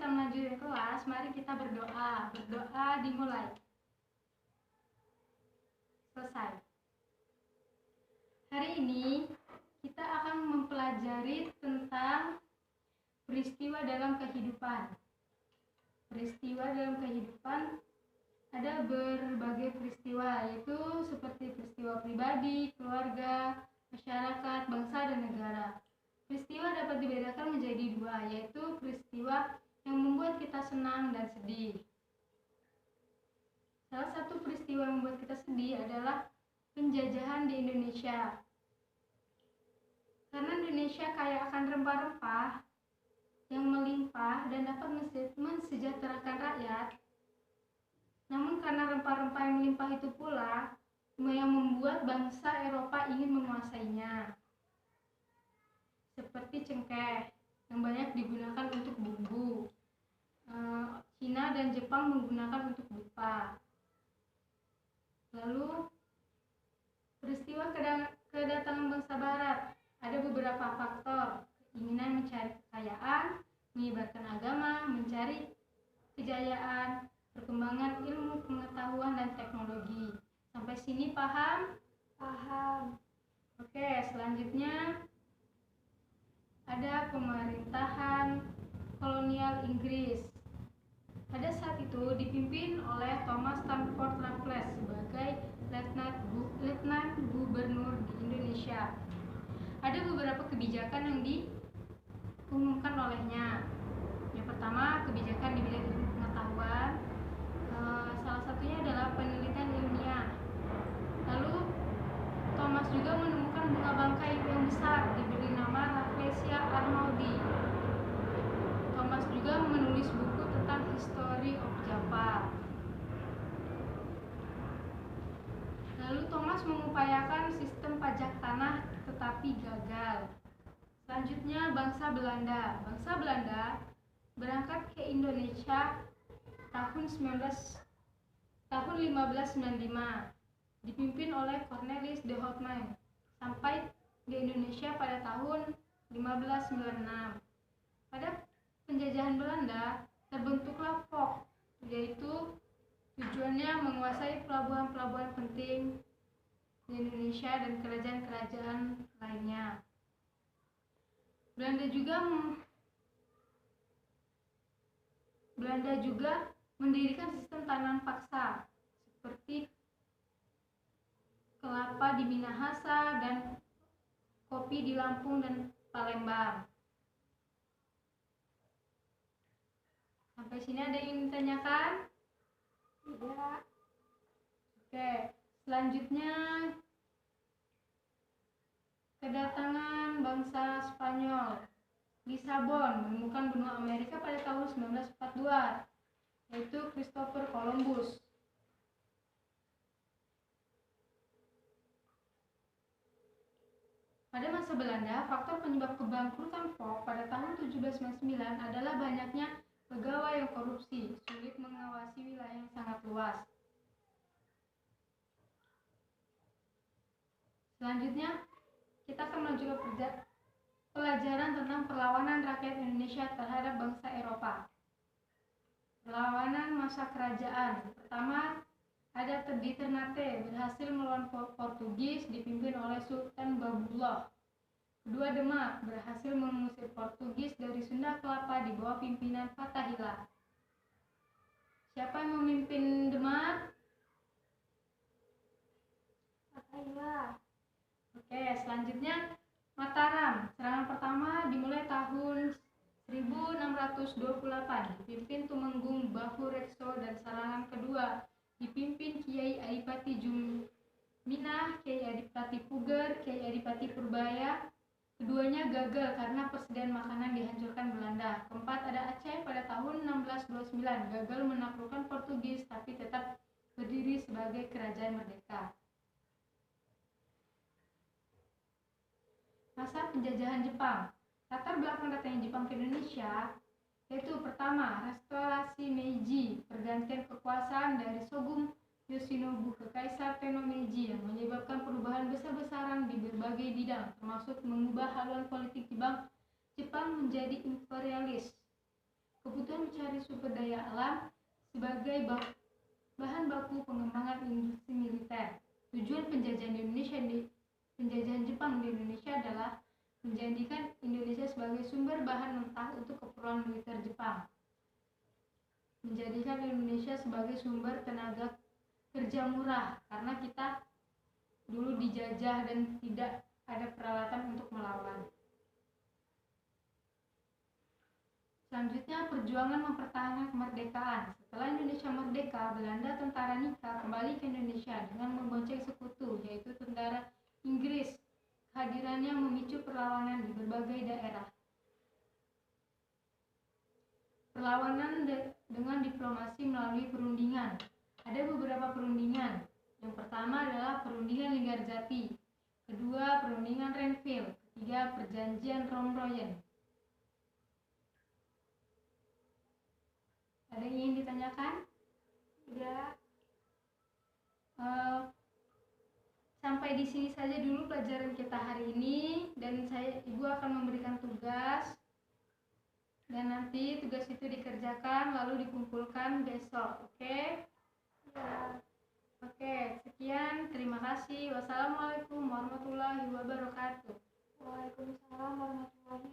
kita melanjutkan kelas, mari kita berdoa. Berdoa dimulai. Selesai. Hari ini kita akan mempelajari tentang peristiwa dalam kehidupan. Peristiwa dalam kehidupan ada berbagai peristiwa, yaitu seperti peristiwa pribadi, keluarga, masyarakat, bangsa, dan negara. Peristiwa dapat dibedakan menjadi dua, yaitu peristiwa yang membuat kita senang dan sedih. Salah satu peristiwa yang membuat kita sedih adalah penjajahan di Indonesia. Karena Indonesia kaya akan rempah-rempah yang melimpah dan dapat mensejahterakan rakyat. Namun karena rempah-rempah yang melimpah itu pula yang membuat bangsa Eropa ingin menguasainya. Seperti cengkeh yang banyak digunakan untuk bumbu. Cina dan Jepang menggunakan untuk dupa. Lalu peristiwa kedatangan bangsa Barat. Ada beberapa faktor: keinginan mencari kekayaan, menyebarkan agama, mencari kejayaan, perkembangan ilmu pengetahuan dan teknologi. Sampai sini paham? Paham. Oke, selanjutnya ada pemerintahan kolonial Inggris. Pada saat itu dipimpin oleh Thomas Stamford Raffles sebagai letnan gubernur di Indonesia. Ada beberapa kebijakan yang diumumkan olehnya. Yang pertama, kebijakan di bidang ilmu pengetahuan. Salah satunya adalah penelitian ilmiah. Lalu Thomas juga menemukan bunga bangkai yang besar diberi nama Rafflesia arnoldii. Thomas juga menulis buku tentang History of Java. Lalu Thomas mengupayakan sistem pajak tanah tetapi gagal. Selanjutnya bangsa Belanda. Bangsa Belanda berangkat ke Indonesia tahun 1595, dipimpin oleh Cornelis de Houtman, sampai di Indonesia pada tahun 1596. Pada penjajahan Belanda terbentuklah FOK, yaitu tujuannya menguasai pelabuhan-pelabuhan penting di Indonesia dan kerajaan-kerajaan lainnya. Belanda juga mendirikan sistem tanam paksa seperti kelapa di Minahasa dan kopi di Lampung dan Palembang. Sampai sini ada yang ditanyakan? Tidak. Oke, selanjutnya kedatangan bangsa Spanyol. Lisabon menemukan benua Amerika pada tahun 1942, yaitu Christopher Columbus. Pada masa Belanda, faktor penyebab kebangkrutan FOK pada tahun 1799 adalah banyaknya pegawai yang korupsi, sulit mengawasi wilayah yang sangat luas. Selanjutnya, kita akan melanjutkan pelajaran tentang perlawanan rakyat Indonesia terhadap bangsa Eropa. Perlawanan masa kerajaan. Pertama, ada di Ternate berhasil melawan Portugis dipimpin oleh Sultan Babullah. Kedua, Demak berhasil mengusir Portugis dari Sunda Kelapa di bawah pimpinan Fathahillah. Siapa yang memimpin Demak? Fathahillah. Oke, selanjutnya Mataram. Serangan pertama dimulai tahun 1628, dipimpin Tumenggung Bahurekso, dan serangan kedua dipimpin Kiai Adipati Juminah, Kiai Adipati Puger, Kiai Adipati Purbaya. Keduanya gagal karena persediaan makanan dihancurkan Belanda. Keempat, ada Aceh pada tahun 1629, gagal menaklukkan Portugis tapi tetap berdiri sebagai kerajaan merdeka. Masa penjajahan Jepang. Latar belakang datangnya Jepang ke Indonesia yaitu pertama, restorasi Meiji, pergantian kekuasaan dari Shogun Yoshinobu ke Kaisar Tenno Meiji yang menyebabkan perubahan besar-besaran di berbagai bidang, termasuk mengubah haluan politik Jepang menjadi imperialis. kebutuhan mencari sumber daya alam sebagai bahan baku pengembangan industri militer. Tujuan penjajahan Jepang di Indonesia adalah menjadikan Indonesia sebagai sumber bahan mentah untuk keperluan militer Jepang. Menjadikan Indonesia sebagai sumber tenaga kerja murah karena kita dulu dijajah dan tidak ada peralatan untuk melawan. Selanjutnya, perjuangan mempertahankan kemerdekaan. Setelah Indonesia merdeka, Belanda tentara Nika kembali ke Indonesia dengan membonceng sekutu, yaitu tentara Inggris. Kehadirannya memicu perlawanan di berbagai daerah. Perlawanan dengan diplomasi melalui perundingan. Ada beberapa perundingan. Yang pertama adalah perundingan Linggarjati. Kedua, perundingan Renville. Ketiga, perjanjian Romroyen. Ada yang ingin ditanyakan? Ya. Sampai di sini saja dulu pelajaran kita hari ini, dan ibu akan memberikan tugas, dan nanti tugas itu dikerjakan lalu dikumpulkan besok. Oke? Ya. Oke, sekian, terima kasih. Wassalamualaikum warahmatullahi wabarakatuh. Waalaikumsalam warahmatullahi wabarakatuh.